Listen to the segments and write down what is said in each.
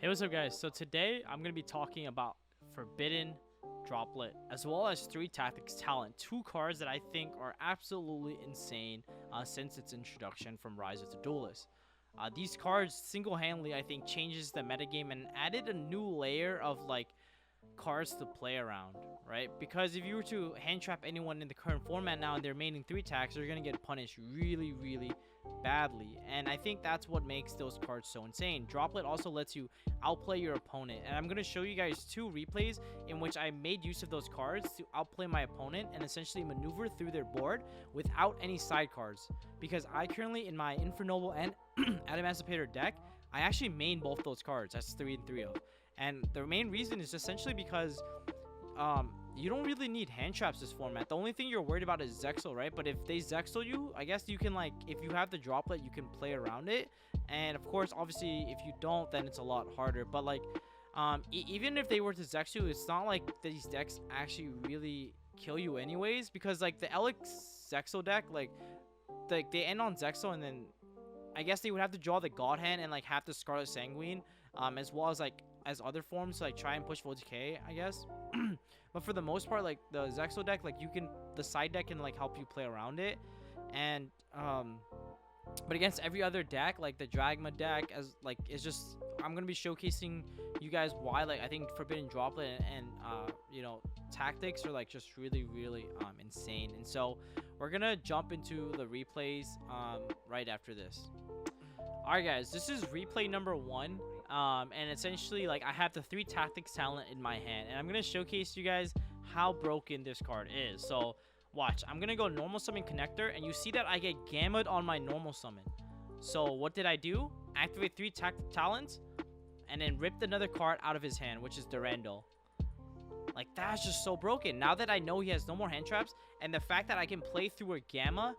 Hey, what's up, guys? So today I'm going to be talking about Forbidden Droplet, as well as 3 Tactics Talent, 2 cards that I think are absolutely insane since its introduction from Rise of the Duelist. These cards single-handedly, I think, changes the metagame and added a new layer of cards to play around, right? Because if you were to hand trap anyone in the current format now and they're maining 3 attacks, you're gonna get punished really badly, and I think that's what makes those cards so insane. Droplet also lets you outplay your opponent, and I'm gonna show you guys 2 replays in which I made use of those cards to outplay my opponent and essentially maneuver through their board without any side cards, because I currently, in my Infernoble and Adamancipator deck, I actually main both those cards. That's 3 and 3 of. And the main reason is essentially because you don't really need hand traps this format. The only thing you're worried about is Zexal, right? But if they Zexal you, I guess you can, if you have the Droplet, you can play around it. And of course, obviously, if you don't, then it's a lot harder. But even if they were to Zex you, it's not like these decks actually really kill you anyways, because the Elix Zexal deck, they end on Zexal, and then I guess they would have to draw the God Hand and have the Scarlet Sanguine, as well as as other forms to try and push full decay, I guess. But for the most part, the Zexal deck, the side deck can help you play around it. And but against every other deck, the Dragma deck, as it's just, I'm gonna be showcasing you guys why I think Forbidden Droplet and tactics are just really insane. And so we're gonna jump into the replays right after this. Alright, guys, this is replay number 1. And essentially, I have the 3 Tactics Talent in my hand, and I'm gonna showcase you guys how broken this card is. So watch, I'm gonna go normal summon connector, and you see that I get gammaed on my normal summon. So what did I do? Activate 3 Tactic Talents, and then ripped another card out of his hand, which is Durandal. That's just so broken. Now that I know he has no more hand traps, and the fact that I can play through a Gamma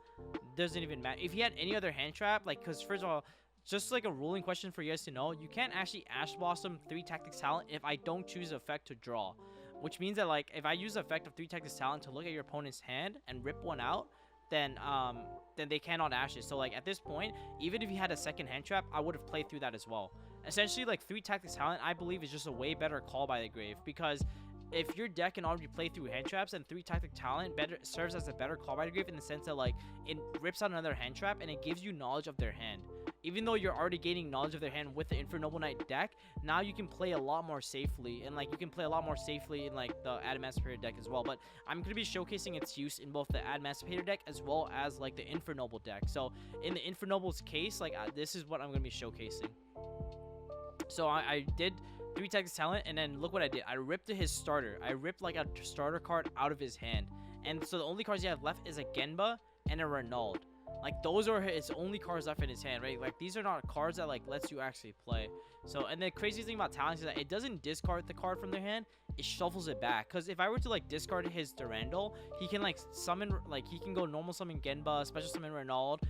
doesn't even matter. If he had any other hand trap, because first of all, just a ruling question for you guys to know, you can't actually Ash Blossom 3 Tactics Talent if I don't choose effect to draw. Which means that if I use the effect of 3 Tactics Talent to look at your opponent's hand and rip one out, then they cannot Ash it. So at this point, even if he had a second hand trap, I would have played through that as well. Essentially, 3 Tactics Talent, I believe, is just a way better call by the grave, because if your deck can already play through hand traps, then 3 Tactic Talent serves as a better call by the grave, in the sense that it rips out another hand trap and it gives you knowledge of their hand. Even though you're already gaining knowledge of their hand with the Infernoble Knight deck, now you can play a lot more safely, and you can play a lot more safely in the Adamancipator deck as well. But I'm gonna be showcasing its use in both the Adamancipator deck as well as the Infernoble deck. So in the Infernoble's case, this is what I'm gonna be showcasing. So I did 3 Tactics Talent, and then look what I did. I ripped his starter. I ripped a starter card out of his hand, and so the only cards you have left is a Genba and a Renault. Those are his only cards left in his hand, right? These are not cards that lets you actually play. So, and the crazy thing about talents is that it doesn't discard the card from their hand, it shuffles it back. Because if I were to discard his Durandal, he can summon, he can go normal summon Genba, special summon Renault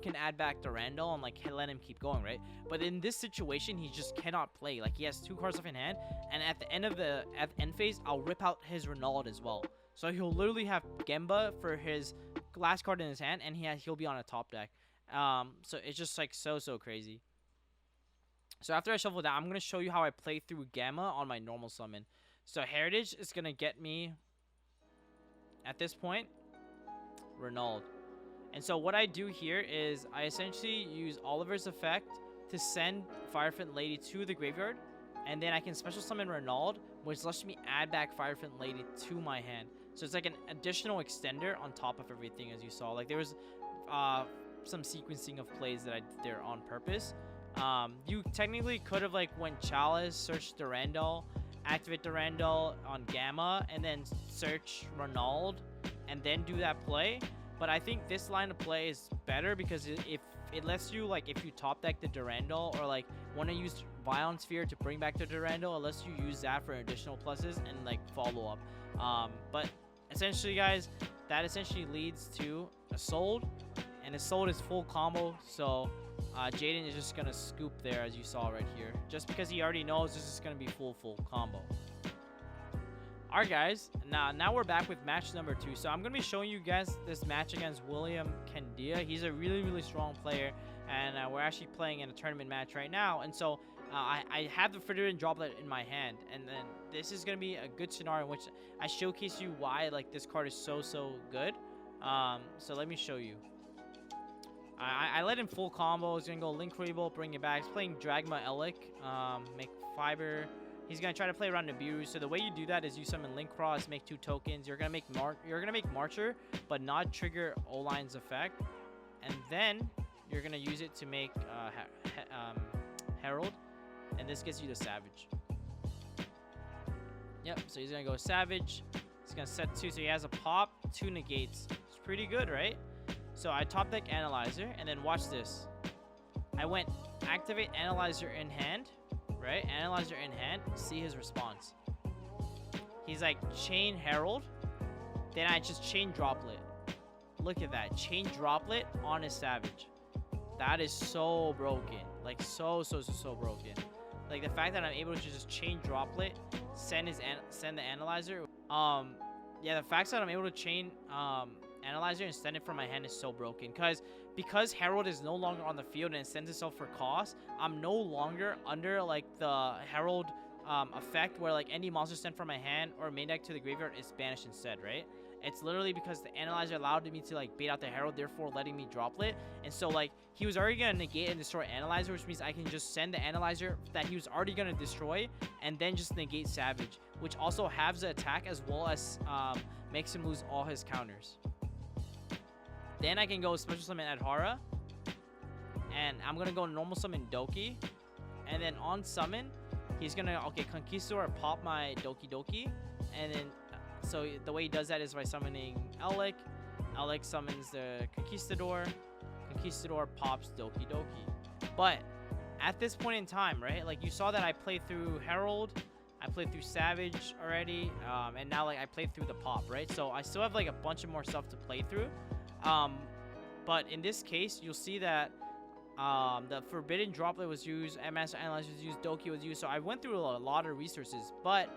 can add back Durandal and let him keep going, right? But in this situation, he just cannot play. He has 2 cards left in hand, and at the end phase, I'll rip out his Renault as well. So he'll literally have Genba for his last card in his hand, and he'll be on a top deck. So it's just so crazy. So after I shuffle that, I'm gonna show you how I play through Gamma on my normal summon. So Heritage is gonna get me, at this point, Renault. And so what I do here is I essentially use Oliver's effect to send Firefant Lady to the graveyard, and then I can special summon Renault, which lets me add back Firefant Lady to my hand. So it's an additional extender on top of everything, as you saw. There was some sequencing of plays that I did there on purpose. You technically could have went Chalice, search Durandal, activate Durandal on Gamma, and then search Renault, and then do that play. But I think this line of play is better, because if it lets you, if you top deck the Durandal, or want to use Violent Sphere to bring back the Durandal, it lets you use that for additional pluses and follow up. But essentially, guys, that essentially leads to a Sold, and a Sold is full combo. So Jaden is just gonna scoop there, as you saw right here, just because he already knows this is gonna be full combo. Alright, guys, now we're back with match number 2. So I'm gonna be showing you guys this match against William Candia. He's a really strong player, and we're actually playing in a tournament match right now. And so I have the Forbidden Droplet in my hand, and then this is gonna be a good scenario in which I showcase you why like this card is so good. So let me show you. I let him full combo. He's gonna go Link Reable, bring it back. He's playing Dragma Elic, make Fiber. He's gonna try to play around Nibiru. So the way you do that is you summon Link Cross, make 2 tokens. You're gonna make Marcher, but not trigger O-Line's effect, and then you're gonna use it to make Herald, and this gets you the Savage. Yep. So he's gonna go Savage. He's gonna set 2, so he has a pop, 2 negates. It's pretty good, right? So I top deck Analyzer, and then watch this. I went activate Analyzer in hand, right? Analyzer in hand. See his response. He's like chain Herald. Then I just chain Droplet. Look at that. Chain Droplet on his Savage. That is so broken. Like so broken. Like the fact that I'm able to just chain Droplet, send the Analyzer. Yeah, the fact that I'm able to chain Analyzer and send it from my hand is so broken, because Herald is no longer on the field and it sends itself for cost. I'm no longer under like the Herald effect where like any monster sent from my hand or main deck to the graveyard is banished instead, right? It's literally because the Analyzer allowed me to like bait out the Herald, therefore letting me Droplet. And so like he was already gonna negate and destroy Analyzer, which means I can just send the Analyzer that he was already gonna destroy and then just negate Savage, which also halves the attack as well as makes him lose all his counters. Then I can go Special Summon Adhara, and I'm gonna go Normal Summon Doki, and then on summon he's gonna Conquistador pop my Doki, and then so the way he does that is by summoning Elic. Elic summons the Conquistador pops Doki. But at this point in time, right, like you saw that I played through Herald, I played through Savage already, and now like I played through the pop, right? So I still have like a bunch of more stuff to play through. But in this case, you'll see that the Forbidden Droplet was used, Master Analyzer was used, Doki was used. So I went through a lot of resources, but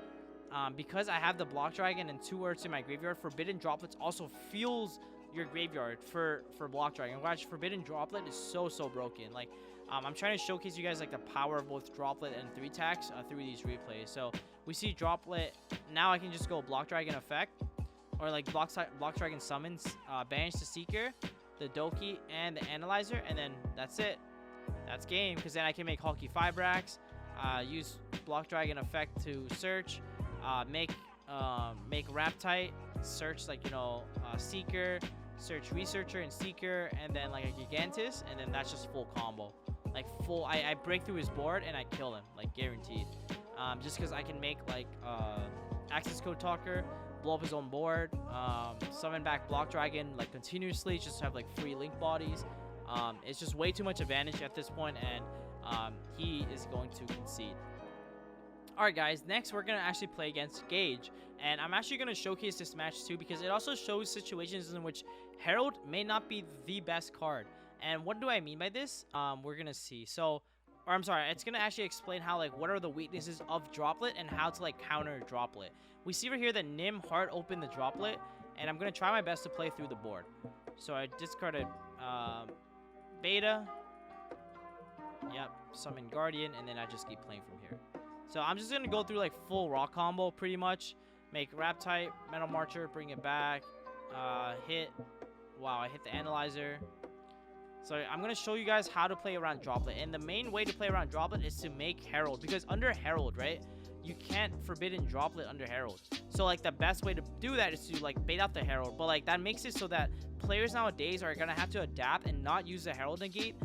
because I have the Block Dragon and 2 Earths in my graveyard, Forbidden Droplets also fuels your graveyard for Block Dragon. Watch, Forbidden Droplet is so broken. Like I'm trying to showcase you guys like the power of both Droplet and 3 attacks through these replays. So we see Droplet. Now I can just go Block Dragon effect, or like Block Dragon summons, banish the Seeker, the Doki, and the Analyzer, and then that's it. That's game, because then I can make Hulky Fibrax, use Block Dragon effect to search, make Raptite, search like, you know, Seeker, search Researcher and Seeker, and then like a Gigantus, and then that's just full combo. Like full, I break through his board and I kill him, like guaranteed. Just because I can make like Access Code Talker, blow up his own board, summon back Block Dragon like continuously, just to have like free link bodies. It's just way too much advantage at this point, and he is going to concede. Alright guys, next we're going to actually play against Gage, and I'm actually going to showcase this match too, because it also shows situations in which Herald may not be the best card. And what do I mean by this? We're going to see. So, or I'm sorry, it's going to actually explain how, like, what are the weaknesses of Droplet and how to, like, counter Droplet. We see over here that Nim hard opened the Droplet, and I'm going to try my best to play through the board. So I discarded Beta. Yep, summon Guardian, and then I just keep playing from here. So I'm just going to go through, like, full rock combo, pretty much. Make Raptite, Metal Marcher, bring it back, hit. Wow, I hit the Analyzer. So I'm going to show you guys how to play around Droplet. And the main way to play around Droplet is to make Herald. Because under Herald, right, you can't Forbidden Droplet under Herald. So, like, the best way to do that is to, like, bait out the Herald. But, like, that makes it so that players nowadays are going to have to adapt and not use the Herald Negate,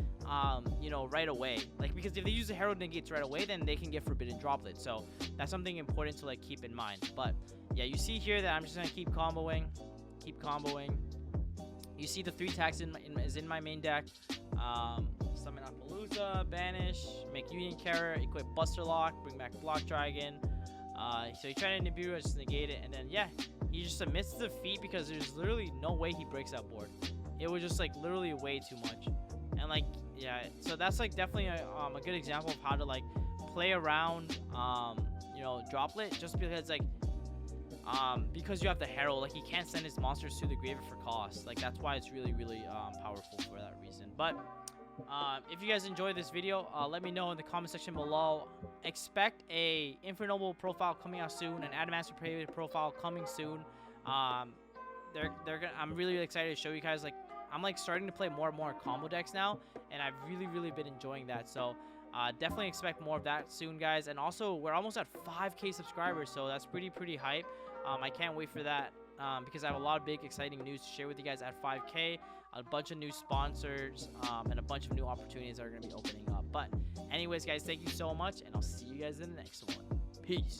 you know, right away. Like, because if they use the Herald Negates right away, then they can get Forbidden Droplet. So that's something important to, like, keep in mind. But, yeah, you see here that I'm just going to keep comboing. You see the 3 attacks is in my main deck. Summon Appaloosa, banish, make Union Carrier, equip Buster Lock, bring back Block Dragon. So he tried to Nibiru, I just negate it, and then yeah, he just submits to defeat because there's literally no way he breaks that board. It was just like literally way too much. And like, yeah, so that's like definitely a good example of how to like play around you know, Droplet, just because like because you have the Herald, like he can't send his monsters to the graveyard for cost. Like that's why it's really powerful for that reason. But If you guys enjoyed this video, let me know in the comment section below. Expect a Infernoble profile coming out soon, an Adamancipator profile coming soon. They're gonna. I'm really excited to show you guys. Like, I'm like starting to play more and more combo decks now, and I've really been enjoying that. So definitely expect more of that soon, guys. And also, we're almost at 5K subscribers, so that's pretty hype. I can't wait for that because I have a lot of big exciting news to share with you guys at 5K. A bunch of new sponsors and a bunch of new opportunities that are going to be opening up. But anyways, guys, thank you so much, and I'll see you guys in the next one. Peace.